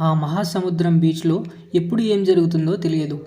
ఆ మహాసముద్రం బీచ్లో ఎప్పుడు ఏం జరుగుతుందో తెలియదు.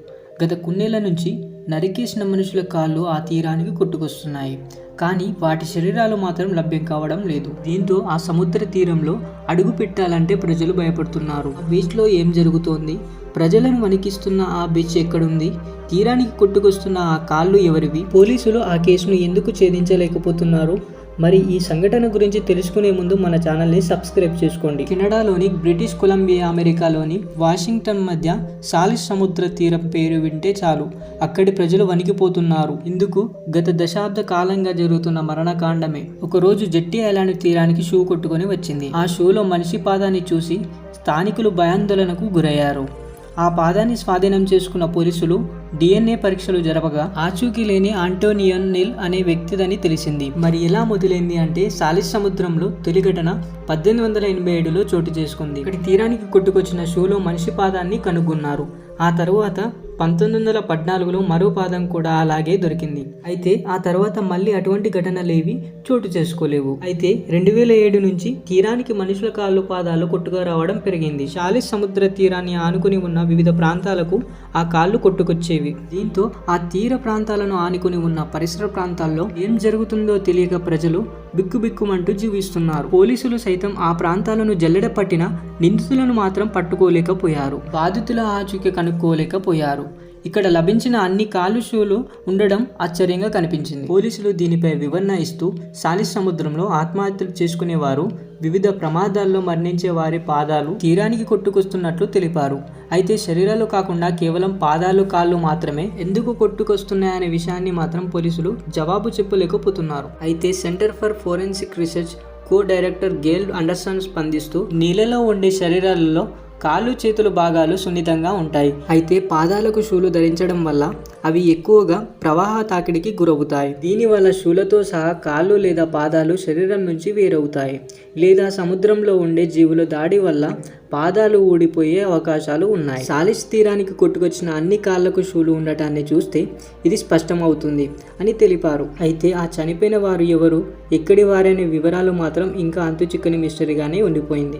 గత కొన్నేళ్ల నుంచి నరికేసిన మనుషుల కాళ్ళు ఆ తీరానికి కొట్టుకొస్తున్నాయి. కానీ వాటి శరీరాలు మాత్రం లభ్యం కావడం లేదు. దీంతో ఆ సముద్ర తీరంలో అడుగు పెట్టాలంటే ప్రజలు భయపడుతున్నారు. ఆ బీచ్లో ఏం జరుగుతోంది? ప్రజలను వణికిస్తున్న ఆ బీచ్ ఎక్కడుంది? తీరానికి కొట్టుకొస్తున్న ఆ కాళ్ళు ఎవరివి? పోలీసులు ఆ కేసును ఎందుకు ఛేదించలేకపోతున్నారు? మరి ఈ సంఘటన గురించి తెలుసుకునే ముందు మన ఛానల్ని సబ్స్క్రైబ్ చేసుకోండి. కెనడాలోని బ్రిటిష్ కొలంబియా, అమెరికాలోని వాషింగ్టన్ మధ్య సాలిస్ సముద్ర తీరం పేరు వింటే చాలు అక్కడి ప్రజలు వణికిపోతున్నారు. ఇందుకు గత దశాబ్ద కాలంగా జరుగుతున్న మరణకాండమే. ఒకరోజు జెట్టి ఐలాండ్ తీరానికి షూ కొట్టుకొని వచ్చింది. ఆ షూలో మనిషి పాదాన్ని చూసి స్థానికులు భయాందోళనకు గురయ్యారు. ఆ పాదాన్ని స్వాధీనం చేసుకున్న పోలీసులు DNA పరీక్షలు జరపగా ఆచూకీ లేని ఆంటోనియన్ నెల్ అనే వ్యక్తిదని తెలిసింది. మరి ఎలా మొదలైంది అంటే, సాలిస్ సముద్రంలో తొలి ఘటన 1887లో చోటు చేసుకుంది. ఇక్కడి తీరానికి కొట్టుకొచ్చిన షూలో మనిషి పాదాన్ని కనుగొన్నారు. ఆ తరువాత 1914లో మరో పాదం కూడా అలాగే దొరికింది. అయితే ఆ తర్వాత మళ్ళీ అటువంటి ఘటనలేవి చోటు చేసుకోలేవు. అయితే 2007 నుంచి తీరానికి మనుషుల కాళ్ళు పాదాలు కొట్టుకు రావడం పెరిగింది. సాలిస్ సముద్ర తీరాన్ని ఆనుకుని ఉన్న వివిధ ప్రాంతాలకు ఆ కాళ్ళు కొట్టుకొచ్చేవి. దీంతో ఆ తీర ప్రాంతాలను ఆనుకుని ఉన్న పరిసర ప్రాంతాల్లో ఏం జరుగుతుందో తెలియక ప్రజలు బిక్కుబిక్కుమంటూ జీవిస్తున్నారు. పోలీసులు సైతం ఆ ప్రాంతాలను జల్లెడ పట్టిన నిందితులను మాత్రం పట్టుకోలేకపోయారు. బాధితుల ఆచూకీ కనుక్కోలేకపోయారు. ఇక్కడ లభించిన అన్ని కాళ్ళు షూలు ఉండడం ఆశ్చర్యంగా కనిపించింది. పోలీసులు దీనిపై వివరణ ఇస్తూ సాలిస్ సముద్రంలో ఆత్మహత్యలు చేసుకునేవారు, వివిధ ప్రమాదాల్లో మరణించే వారి పాదాలు తీరానికి కొట్టుకొస్తున్నట్లు తెలిపారు. అయితే శరీరాలు కాకుండా కేవలం పాదాలు, కాళ్ళు మాత్రమే ఎందుకు కొట్టుకొస్తున్నాయనే విషయాన్ని మాత్రం పోలీసులు జవాబు చెప్పలేకపోతున్నారు. అయితే centre for forensic research co-director Gayle Anderson స్పందిస్తూ, నీళ్ళలో ఉండే శరీరాలలో కాళ్ళు, చేతులు భాగాలు సున్నితంగా ఉంటాయి. అయితే పాదాలకు షూలు ధరించడం వల్ల అవి ఎక్కువగా ప్రవాహ తాకిడికి గురవుతాయి. దీనివల్ల షూలతో సహా కాళ్ళు లేదా పాదాలు శరీరం నుంచి వేరవుతాయి. లేదా సముద్రంలో ఉండే జీవుల దాడి వల్ల పాదాలు ఊడిపోయే అవకాశాలు ఉన్నాయి. సాలిస్ తీరానికి కొట్టుకొచ్చిన అన్ని కాళ్లకు షూలు ఉండటాన్ని చూస్తే ఇది స్పష్టమవుతుంది అని తెలిపారు. అయితే ఆ చనిపోయిన వారు ఎవరు, ఎక్కడి వారనే వివరాలు మాత్రం ఇంకా అంతుచిక్కని మిస్టరీగానే ఉండిపోయింది.